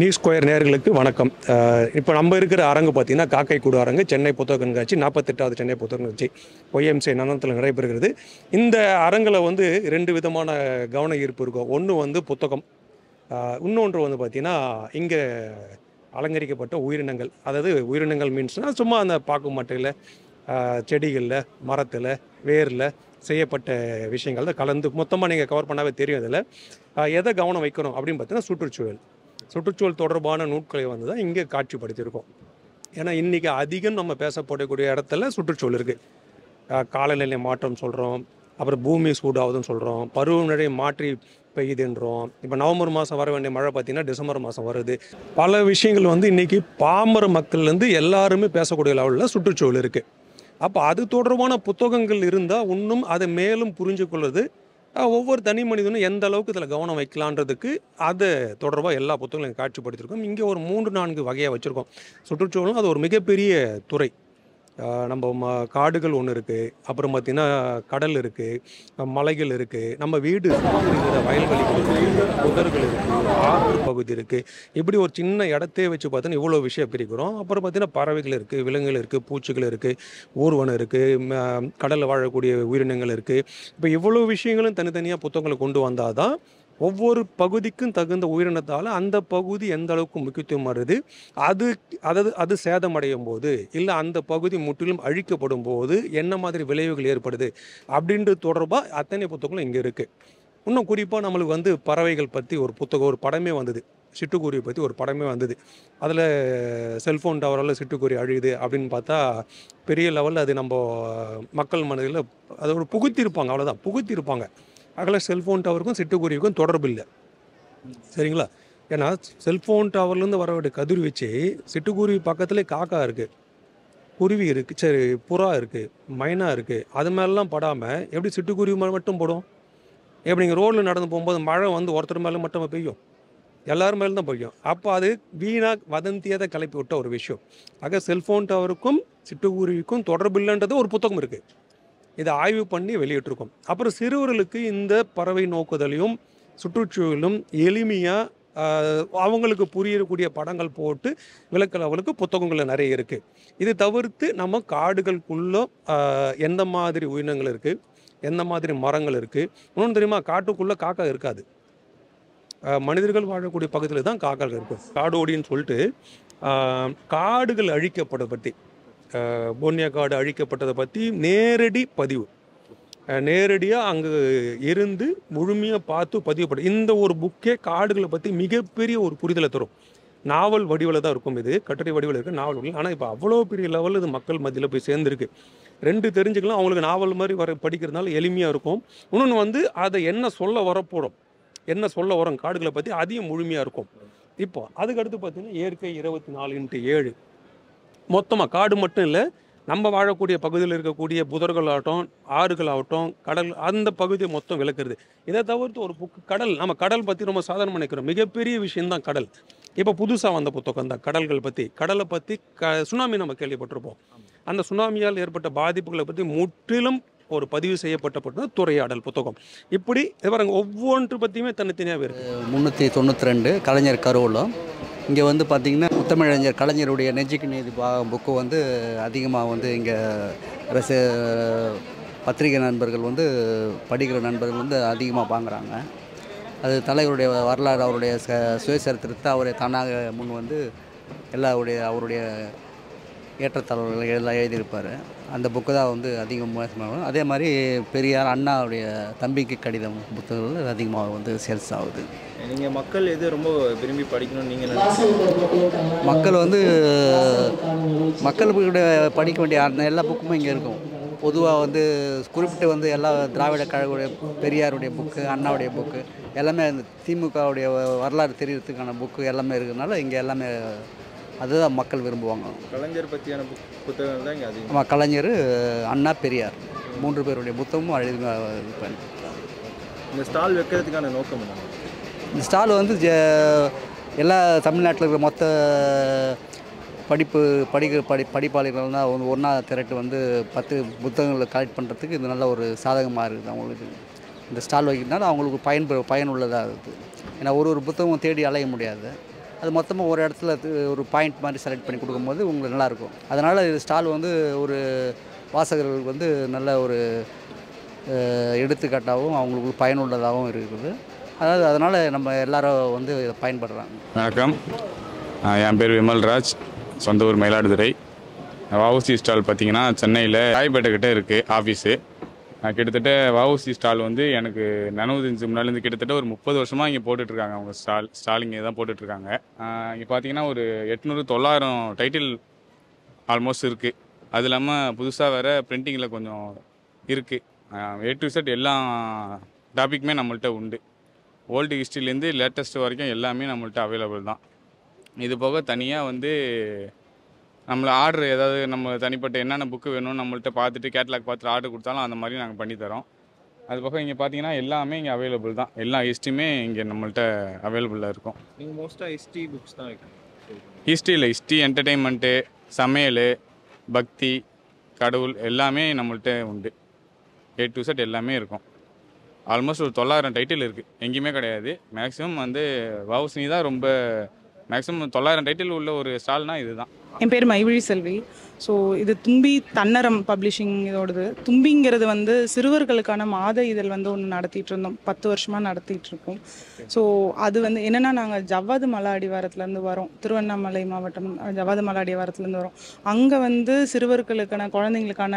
New square நேயர்களுக்கு வணக்கம். இப்போ நம்ம இருக்கிற அரங்கு பார்த்தீங்கன்னா காக்கைக்கூடு அரங்கு, சென்னை புத்தக கண்காட்சி 48வது சென்னை புத்தக கண்காட்சி ஒய்எம்சி நந்தனத்தில் நடைபெறுகிறது. இந்த அரங்கில் வந்து 2 விதமான கவன ஈர்ப்பு இருக்கும். ஒன்று வந்து புத்தகம், இன்னொன்று வந்து பார்த்திங்கன்னா இங்கே அலங்கரிக்கப்பட்ட உயிரினங்கள். அதாவது உயிரினங்கள் மீன்ஸ்னால் சும்மா அந்த பாக்கு மட்டையில், செடிகளில், மரத்தில், வேரில் செய்யப்பட்ட விஷயங்கள் தான் கலந்து மொத்தமாக நீங்கள் கவர் பண்ணாவே தெரியும். இதில் எதை கவனம் வைக்கணும் அப்படின்னு பார்த்தீங்கன்னா சுற்றுச்சூழல் தொடர்பான நூட்களை வந்து தான் இங்கே காட்சிப்படுத்தியிருக்கோம். ஏன்னா இன்றைக்கி அதிகம் நம்ம பேசப்படக்கூடிய இடத்துல சுற்றுச்சூழல் இருக்குது. காலநிலை மாற்றம் சொல்கிறோம், அப்புறம் பூமி சூடாகுதுன்னு சொல்கிறோம், பருவநிலை மாற்றி பெய்யுதுன்றோம். இப்போ நவம்பர் மாதம் வர வேண்டிய மழை பார்த்திங்கன்னா டிசம்பர் மாதம் வருது. பல விஷயங்கள் வந்து இன்றைக்கி பாமர மக்கள்லேருந்து எல்லாருமே பேசக்கூடிய லெவலில் சுற்றுச்சூழல் இருக்குது. அப்போ அது தொடர்பான புத்தகங்கள் இருந்தால் இன்னும் அதை மேலும் புரிஞ்சு கொள்வது, ஒவ்வொரு தனி மனிதனும் எந்த அளவுக்கு இதில் கவனம் வைக்கலான்றதுக்கு அதை தொடர்பாக எல்லா புத்தகங்களையும் காட்சிப்படுத்தியிருக்கோம். இங்கே ஒரு 3-4 வகையாக வச்சுருக்கோம். சுற்றுச்சூழலும் அது ஒரு மிகப்பெரிய துறை. நம்ம காடுகள் ஒன்று இருக்குது, அப்புறம் பார்த்திங்கன்னா கடல் இருக்குது, மலைகள் இருக்குது, நம்ம வீடு இருக்கிற வயல்வெளிகள் இருக்குது, புதர்கள் இருக்குது, ஆற்று பகுதி இருக்குது. இப்படி ஒரு சின்ன இடத்தையே வச்சு பார்த்தோன்னா இவ்வளோ விஷயம் பிரிக்கிறோம். அப்புறம் பார்த்திங்கன்னா பறவைகள் இருக்குது, விலங்குகள் இருக்குது, பூச்சிகள் இருக்குது, ஊர்வனம் இருக்குது, கடலில் வாழக்கூடிய உயிரினங்கள் இருக்குது. இப்போ இவ்வளோ விஷயங்களும் தனித்தனியாக புத்தகங்களை கொண்டு வந்தால் தான் ஒவ்வொரு பகுதிக்கும் தகுந்த உயிரினத்தால் அந்த பகுதி எந்த அளவுக்கு முக்கியத்துவம் வருது, அது சேதமடையும் போது இல்லை அந்த பகுதி முற்றிலும் அழிக்கப்படும் போது என்ன மாதிரி விளைவுகள் ஏற்படுது அப்படின்றது தொடர்பாக அத்தனை புத்தகங்களும் இங்கே இருக்குது. இன்னும் குறிப்பாக நம்மளுக்கு வந்து பறவைகள் பற்றி ஒரு புத்தகம், ஒரு படமே வந்தது. சிட்டுக்குருவி பற்றி ஒரு படமே வந்தது. அதில் செல்ஃபோன் டவரால் சிட்டுக்குருவி அழியுது அப்படின்னு பார்த்தா பெரிய லெவலில் அது நம்ம மக்கள் மனதில் அதை ஒரு புகுத்திருப்பாங்க. அவ்வளோதான், புகுத்திருப்பாங்க. அதில் செல்ஃபோன் டவருக்கும் சிட்டுக்குருவிக்கும் தொடர்பு இல்லை, சரிங்களா? ஏன்னா செல்ஃபோன் டவர்லேருந்து வர வேண்டிய கதிர்வீச்சு சிட்டுக்குருவி பக்கத்துலேயே காக்கா இருக்குது, குருவி இருக்குது, சரி புறா இருக்குது, மைனா இருக்குது, அது மேலாம் படாமல் எப்படி சிட்டுக்குருவி மேலே மட்டும் போடும்? எப்படிங்க ரோட்டில் நடந்து போகும்போது மழை வந்து ஒருத்தர் மேலே மட்டும் பெய்யும், எல்லாரும் மேலே தான் பெய்யும். அப்போ அது வீணாக வதந்தியதை கிளப்பி விட்ட ஒரு விஷயம். ஆக செல்ஃபோன் டவருக்கும் சிட்டுக்குருவிக்கும் தொடர்பு இல்லைன்றது ஒரு புத்தகம் இருக்குது. இதை ஆய்வு பண்ணி வெளியிட்டிருக்கோம். அப்புறம் சிறுவர்களுக்கு இந்த பறவை நோக்குதலையும் சுற்றுச்சூழலும் எளிமையாக அவங்களுக்கு புரியக்கூடிய படங்கள் போட்டு விளக்கல் அவங்களுக்கு புத்தகங்கள் நிறைய இருக்குது. இது தவிர்த்து நம்ம காடுகளுக்குள்ளே எந்த மாதிரி உயிரினங்கள் இருக்குது, எந்த மாதிரி மரங்கள் இருக்குது. இன்னொன்று தெரியுமா, காட்டுக்குள்ளே காக்கா இருக்காது. மனிதர்கள் வாழக்கூடிய பகுதியில் தான் காக்காக்கள் இருக்கும். காடோடின்னு சொல்லிட்டு காடுகள் அழிக்கப்படுறதை பற்றி, போன்னியா காடு அழிக்கப்பட்டதை பற்றி நேரடி பதிவு, நேரடியாக அங்கே இருந்து முழுமையாக பார்த்து பதிவுப்படும். இந்த ஒரு புக்கே காடுகளை பற்றி மிகப்பெரிய ஒரு புரிதலை தரும். நாவல் வடிவில் தான் இருக்கும், இது கட்டுரை வடிவில் இருக்குது, நாவல் வடிவில். ஆனால் இப்போ அவ்வளோ பெரிய லெவலில் இது மக்கள் மத்தியில் போய் சேர்ந்துருக்கு. 2 தெரிஞ்சுக்கலாம். அவங்களுக்கு நாவல் மாதிரி படிக்கிறதுனால எளிமையாக இருக்கும். இன்னொன்று வந்து அதை என்ன சொல்ல வரோம் காடுகளை பற்றி அதையும் முழுமையாக இருக்கும். இப்போ அதுக்கடுத்து பார்த்தீங்கன்னா இயற்கை 24x7 மொத்தமாக காடு மட்டும் இல்லை, நம்ம வாழக்கூடிய பகுதியில் இருக்கக்கூடிய புதர்களாகட்டும், ஆறுகளாகட்டும், கடல், அந்த பகுதியை மொத்தம் விளக்குறது. இதை தவிர்த்து ஒரு புக்கு கடல், நம்ம கடல் பற்றி ரொம்ப சாதாரணமாக நினைக்கிறோம், மிகப்பெரிய விஷயந்தான் கடல். இப்போ புதுசாக வந்த புத்தகம் தான் கடல்கள் பற்றி. கடலை பற்றி சுனாமி நம்ம கேள்விப்பட்டிருப்போம். அந்த சுனாமியால் ஏற்பட்ட பாதிப்புகளை பற்றி முற்றிலும் ஒரு பதிவு செய்யப்பட்ட துறையாடல் புத்தகம். இப்படி பாருங்க, ஒவ்வொன்று பற்றியுமே தனித்தனியாக இருக்குது. 392 கலைஞர் கருவூலம். இங்கே வந்து பார்த்திங்கன்னா முத்தமிழறிஞர் கலைஞருடைய நெஞ்சுக்கு நீதி புக்கு வந்து அதிகமாக வந்து இங்கே பத்திரிகை நண்பர்கள் வந்து படிக்கிற நண்பர்கள் வந்து அதிகமாக வாங்குகிறாங்க. அது தலைவருடைய வரலாறு, அவருடைய சுயசரித்திரத்தை அவரை தானாக முன் வந்து அவருடைய ஏற்றத்தாழ்வுகள் எல்லாம் எழுதியிருப்பார். அந்த புக்கு தான் வந்து அதிகமாக. அதே மாதிரி பெரியார் அண்ணாவுடைய தம்பிக்கு கடிதம் புத்தகங்கள் அதிகமாக வந்து சேல்ஸ் ஆகுது. நீங்கள் மக்கள் எது ரொம்ப விரும்பி படிக்கணும்னு நீங்கள் நினைக்கிறீங்க? மக்கள் வந்து மக்களுடைய படிக்க வேண்டிய எல்லா புக்குமே இங்கே இருக்கும். பொதுவாக வந்து குறிப்பிட்டு வந்து எல்லா திராவிட கழகவுடைய, பெரியாருடைய புக்கு, அண்ணாவுடைய புக்கு எல்லாமே, அந்த திமுகவுடைய வரலாறு தெரியறதுக்கான புக்கு எல்லாமே இருக்கிறதுனால இங்கே எல்லாமே அதுதான் மக்கள் விரும்புவாங்க. கலைஞர் பற்றியான புத்தகங்கள் தான் இங்கே அதிகம். ஆமாம், கலைஞர், அண்ணா, பெரியார் 3 பேருடைய புத்தகமும் எழுதி. இந்த ஸ்டால் வைக்கிறதுக்கான நோக்கம் என்ன? இந்த ஸ்டால் வந்து எல்லா தமிழ்நாட்டில் இருக்கிற மொத்த படிப்பாளிகள் தான் ஒன்றா திரட்டு வந்து 10 புத்தகங்களை கலெக்ட் பண்ணுறதுக்கு இது நல்ல ஒரு சாதகமாக இருக்குது அவங்களுக்கு. இந்த ஸ்டால் வைக்கிறதுனால அவங்களுக்கு பயனுள்ளதாக இருக்குது. ஏன்னா ஒரு புத்தகம் தேடி அலைய முடியாது. அது மொத்தமாக ஒரு இடத்துல ஒரு பாயிண்ட் மாதிரி செலக்ட் பண்ணி கொடுக்கும்போது உங்களுக்கு நல்லாயிருக்கும். அதனால் இது ஸ்டால் வந்து ஒரு வாசகர்களுக்கு வந்து நல்ல ஒரு எடுத்துக்காட்டாகவும் அவங்களுக்கு பயனுள்ளதாகவும் இருக்குது. அதனால் நம்ம எல்லாரும் வந்து இதை பயன்படுறாங்க. வணக்கம், என் பேர் விமல்ராஜ், சொந்த ஊர் மயிலாடுதுறை. வஉசி ஸ்டால் பார்த்தீங்கன்னா சென்னையில் ராயப்பேட்டை கிட்டே இருக்குது ஆஃபீஸு. கிட்டத்தட்ட வஉசி ஸ்டால் வந்து எனக்கு நினைவு முன்னாலேருந்து கிட்டத்தட்ட ஒரு 30 வருஷமாக இங்கே போட்டுட்ருக்காங்க. அவங்க ஸ்டால் இங்கே தான் போட்டுட்ருக்காங்க. இங்கே பார்த்தீங்கன்னா ஒரு 800-900 டைட்டில் ஆல்மோஸ்ட் இருக்குது. அது இல்லாமல் புதுசாக வேறு பிரிண்டிங்கில் கொஞ்சம் இருக்குது. A to Z எல்லா டாப்பிக்குமே நம்மள்கிட்ட உண்டு. ஓல்டு ஹிஸ்ட்ரிலேருந்து லேட்டஸ்ட் வரைக்கும் எல்லாமே நம்மள்கிட்ட அவைலபிள் தான். இது போக தனியாக வந்து நம்மளை ஆர்டர் ஏதாவது நம்ம தனிப்பட்ட என்னென்ன புக்கு வேணும்னு நம்மள்கிட்ட பார்த்துட்டு கேட்லாக் பார்த்துட்டு ஆர்டர் கொடுத்தாலும் அந்த மாதிரி நாங்கள் பண்ணித்தரோம். அது போக இங்கே பார்த்தீங்கன்னா எல்லாமே இங்கே அவைலபிள் தான். எல்லா ஹிஸ்ட்ரியுமே இங்கே நம்மள்கிட்ட அவைலபிளாக இருக்கும். நீங்கள் மோஸ்ட்டாக ஹிஸ்ட்ரி புக்ஸ் தான் ஹிஸ்ட்ரியில் ஹிஸ்ட்ரி, என்டர்டெயின்மெண்ட்டு, சமையல், பக்தி, கடவுள் எல்லாமே நம்மள்கிட்ட உண்டு. A to Z எல்லாமே இருக்கும். ஆல்மோஸ்ட் ஒரு 900 டைட்டில் இருக்குது. எங்கேயுமே கிடையாது. மேக்ஸிமம் வந்து வஉசி தான் ரொம்ப மேக்ஸிமம் 900 டைட்டில் உள்ள ஒரு ஸ்டால்னால் இது தான். என் பேர் மைவிழி செல்வி. ஸோ இது தும்பி தன்னரம் பப்ளிஷிங் இதோடது. தும்பிங்கிறது வந்து சிறுவர்களுக்கான மாத இதழ் வந்து ஒன்று நடத்திட்டு இருந்தோம். 10 வருஷமாக நடத்திட்டு இருக்கோம். ஸோ அது வந்து என்னென்னா, நாங்கள் ஜவ்வாது மலை அடிவாரத்துலேருந்து வரோம். திருவண்ணாமலை மாவட்டம் ஜவ்வாது மலை அடிவாரத்துலேருந்து வரோம். அங்கே வந்து சிறுவர்களுக்கான குழந்தைங்களுக்கான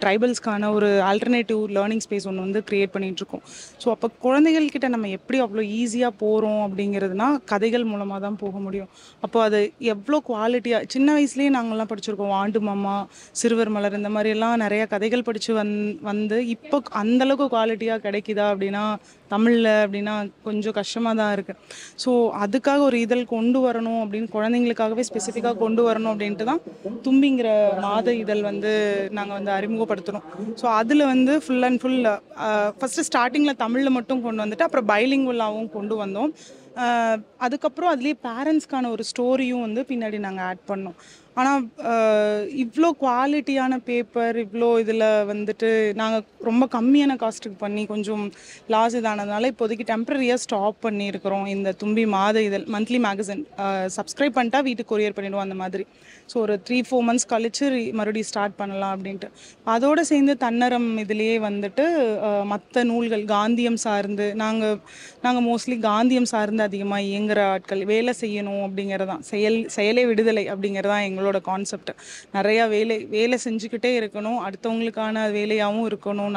ட்ரைபல்ஸ்க்கான ஒரு ஆல்டர்னேட்டிவ் லேர்னிங் ஸ்பேஸ் ஒன்று வந்து க்ரியேட் பண்ணிகிட்ருக்கோம். ஸோ அப்போ குழந்தைகள்கிட்ட நம்ம எப்படி அவ்வளோ ஈஸியாக போகிறோம் அப்படிங்கிறதுனா கதைகள் மூலமாக தான் போக முடியும். அப்போ அது எவ்வளோ குவாலிட்டியாக சின்ன வயசுலேயே நாங்கள்லாம் படிச்சிருக்கோம். ஆண்டு மாமா, சிறுவர் மலர், இந்த மாதிரியெல்லாம் நிறையா கதைகள் படித்து வந்து இப்போ அந்தளவுக்கு குவாலிட்டியாக கிடைக்குதா அப்படின்னா தமிழில் அப்படின்னா கொஞ்சம் கஷ்டமாக தான் இருக்குது. ஸோ அதுக்காக ஒரு இதழ் கொண்டு வரணும் அப்படின்னு குழந்தைங்களுக்காகவே ஸ்பெசிஃபிக்காக கொண்டு வரணும் அப்படின்ட்டு தான் தும்பிங்கிற மாத இதழ் வந்து நாங்கள் வந்து அறிமுகப்படுத்துகிறோம். ஸோ அதில் வந்து ஃபுல் அண்ட் ஃபுல் ஃபஸ்ட்டு ஸ்டார்டிங்கில் தமிழில் மட்டும் கொண்டு வந்துட்டு அப்புறம் பைலிங்குவலாகவும் கொண்டு வந்தோம். அதுக்கப்புறம் அதுலேயே பேரண்ட்ஸ்க்கான ஒரு ஸ்டோரியும் வந்து பின்னாடி நாங்கள் ஆட் பண்ணோம். ஆனால் இவ்வளோ குவாலிட்டியான பேப்பர் இவ்வளோ இதில் வந்துட்டு நாங்கள் ரொம்ப கம்மியான காஸ்ட்டுக்கு பண்ணி கொஞ்சம் லாஸ் இதானதுனால இப்போதைக்கு டெம்பரரியாக ஸ்டாப் பண்ணியிருக்கிறோம். இந்த தும்பி மாத இதழ் மந்த்லி மேகசின் சப்ஸ்கிரைப் பண்ணிட்டா வீட்டுக்கு கொரியர் பண்ணிவிடுவோம் அந்த மாதிரி. ஸோ ஒரு 3-4 months கழிச்சு மறுபடியும் ஸ்டார்ட் பண்ணலாம் அப்படின்ட்டு. அதோடு சேர்ந்து தன்னரம் இதுலேயே வந்துட்டு மற்ற நூல்கள் காந்தியம் சார்ந்து நாங்கள் மோஸ்ட்லி காந்தியம் சார்ந்து அதிகமாக இயங்குகிற ஆட்கள். வேலை செய்யணும் அப்படிங்கிறதான், செயலே விடுதலை அப்படிங்கிறதான் எங்களோட கான்செப்ட். நிறையா வேலை செஞ்சுக்கிட்டே இருக்கணும், அடுத்தவங்களுக்கான வேலையாகவும் இருக்கணும்,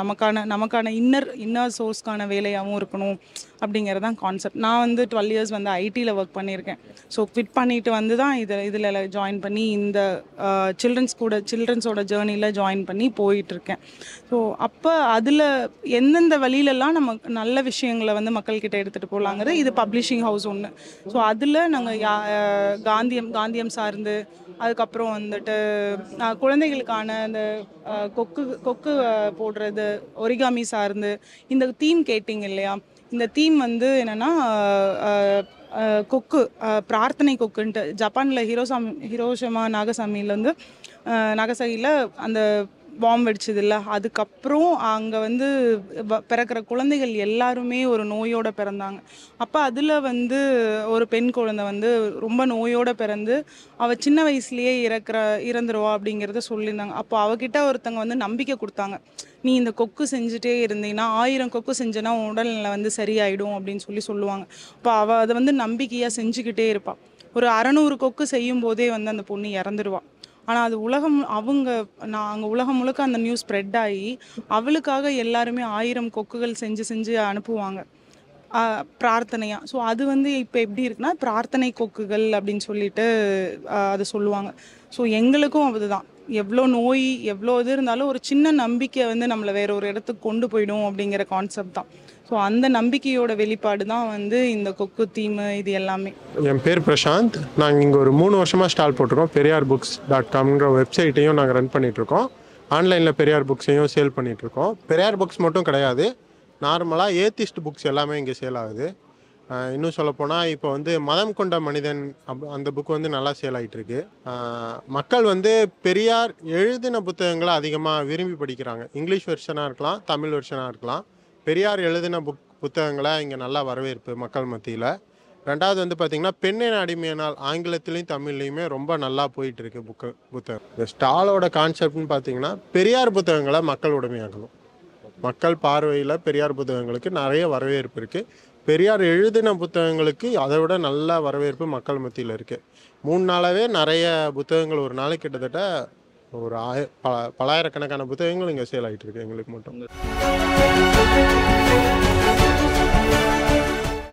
நமக்கான இன்னர் சோர்ஸ்க்கான வேலையாகவும் இருக்கணும் அப்படிங்கிறதான் கான்செப்ட். நான் வந்து 12 years வந்து ஐடியில் ஒர்க் பண்ணியிருக்கேன். ஸோ குவிட் பண்ணிட்டு வந்து தான் இதில் ஜாயின் பண்ணி இந்த சில்ட்ரன்ஸோட ஜேர்னியில் ஜாயின் பண்ணி போயிட்டுருக்கேன். ஸோ அப்போ அதில் எந்தெந்த வழியிலலாம் நம்ம நல்ல விஷயங்களை வந்து மக்கள்கிட்ட எடுத்துகிட்டு போகலாங்கிறது இது பப்ளிஷிங் ஹவுஸ் ஒன்று. ஸோ அதில் நாங்கள் காந்தியம் சார்ந்து, அதுக்கப்புறம் வந்துட்டு குழந்தைகளுக்கான அந்த கொக்கு போடுறது, ஒரிகாமி சார்ந்து, இந்த தீம் கேட்டிங்க இல்லையா, இந்த தீம் வந்து என்னென்னா கொக்கு, பிரார்த்தனை கொக்குன்ட்டு ஜப்பானில் ஹிரோஷிமா நாகசாமியில் வந்து நாகசாகியில் அந்த பாம்பு வெடிச்சது இல்லை, அதுக்கப்புறம் அங்கே வந்து பிறக்கிற குழந்தைகள் எல்லாருமே ஒரு நோயோடு பிறந்தாங்க. அப்போ அதில் வந்து ஒரு பெண் குழந்தை வந்து ரொம்ப நோயோடு பிறந்து அவள் சின்ன வயசுலேயே இறந்துருவா அப்படிங்கிறத சொல்லியிருந்தாங்க. அப்போ அவகிட்ட ஒருத்தங்க வந்து நம்பிக்கை கொடுத்தாங்க, நீ இந்த கொக்கு செஞ்சுட்டே இருந்தீங்கன்னா 1000 கொக்கு செஞ்சேன்னா உடல்நிலை வந்து சரியாயிடும் அப்படின்னு சொல்லுவாங்க. அப்போ அவள் அதை வந்து நம்பிக்கையாக செஞ்சுக்கிட்டே இருப்பாள். ஒரு 600 கொக்கு செய்யும் போதே வந்து அந்த பொண்ணு இறந்துடுவாள். ஆனால் அது அங்கே உலகம் முழுக்க அந்த நியூஸ் ஸ்ப்ரெட் ஆகி அவளுக்காக எல்லாருமே 1000 கொக்குகள் செஞ்சு அனுப்புவாங்க பிரார்த்தனையாக. ஸோ அது வந்து இப்போ எப்படி இருக்குன்னா பிரார்த்தனை கொக்குகள் அப்படின்னு சொல்லிட்டு அதை சொல்லுவாங்க. ஸோ எங்களுக்கும் அதுதான், எவ்வளோ நோய் எவ்வளோ இது இருந்தாலும் ஒரு சின்ன நம்பிக்கை வந்து நம்மளை வேற ஒரு இடத்துக்கு கொண்டு போயிடும் அப்படிங்கிற கான்செப்ட் தான். ஸோ அந்த நம்பிக்கையோட வெளிப்பாடு தான் வந்து இந்த கொக்கு தீமு இது எல்லாமே. என் பேர் பிரசாந்த். நாங்கள் இங்கே ஒரு 3 வருஷமாக ஸ்டால் போட்டிருக்கோம். பெரியார்புக்ஸ்.comன்ற வெப்சைட்டையும் நாங்கள் ரன் பண்ணிகிட்ருக்கோம். ஆன்லைனில் பெரியார் புக்ஸையும் சேல் பண்ணிகிட்ருக்கோம். பெரியார் புக்ஸ் மட்டும் கிடையாது, நார்மலாக ஏத்திஸ்ட் புக்ஸ் எல்லாமே இங்கே சேல் ஆகுது. இன்னும் சொல்லப்போனால் இப்போ வந்து மதம் கொண்ட மனிதன் அந்த புக் வந்து நல்லா சேல் ஆகிட்டுருக்கு. மக்கள் வந்து பெரியார் எழுதின புத்தகங்களை அதிகமாக விரும்பி படிக்கிறாங்க. இங்கிலீஷ் வெர்ஷனாக இருக்கலாம், தமிழ் வெர்ஷனாக இருக்கலாம். பெரியார் எழுதின புத்தகங்களை இங்கே நல்லா வரவேற்பு மக்கள் மத்தியில். ரெண்டாவது வந்து பார்த்திங்கன்னா பெண்ணின் அடிமையினால் ஆங்கிலத்துலேயும் தமிழ்லேயுமே ரொம்ப நல்லா போயிட்டுருக்கு புத்தகம். இந்த ஸ்டாலோட கான்செப்ட்னு பார்த்தீங்கன்னா பெரியார் புத்தகங்களை மக்கள் உடைமையாக்கணும். மக்கள் பார்வையில் பெரியார் புத்தகங்களுக்கு நிறைய வரவேற்பு இருக்குது. பெரியார் எழுதின புத்தகங்களுக்கு அதை விட நல்ல வரவேற்பு மக்கள் மத்தியில் இருக்குது. 3 நாளாகவே நிறைய புத்தகங்கள் ஒரு நாளைக்கு கிட்டத்தட்ட ஒரு பலாயிரக்கணக்கான புத்தகங்கள் இங்கே சேல் ஆகிட்டு இருக்கு எங்களுக்கு மட்டும்.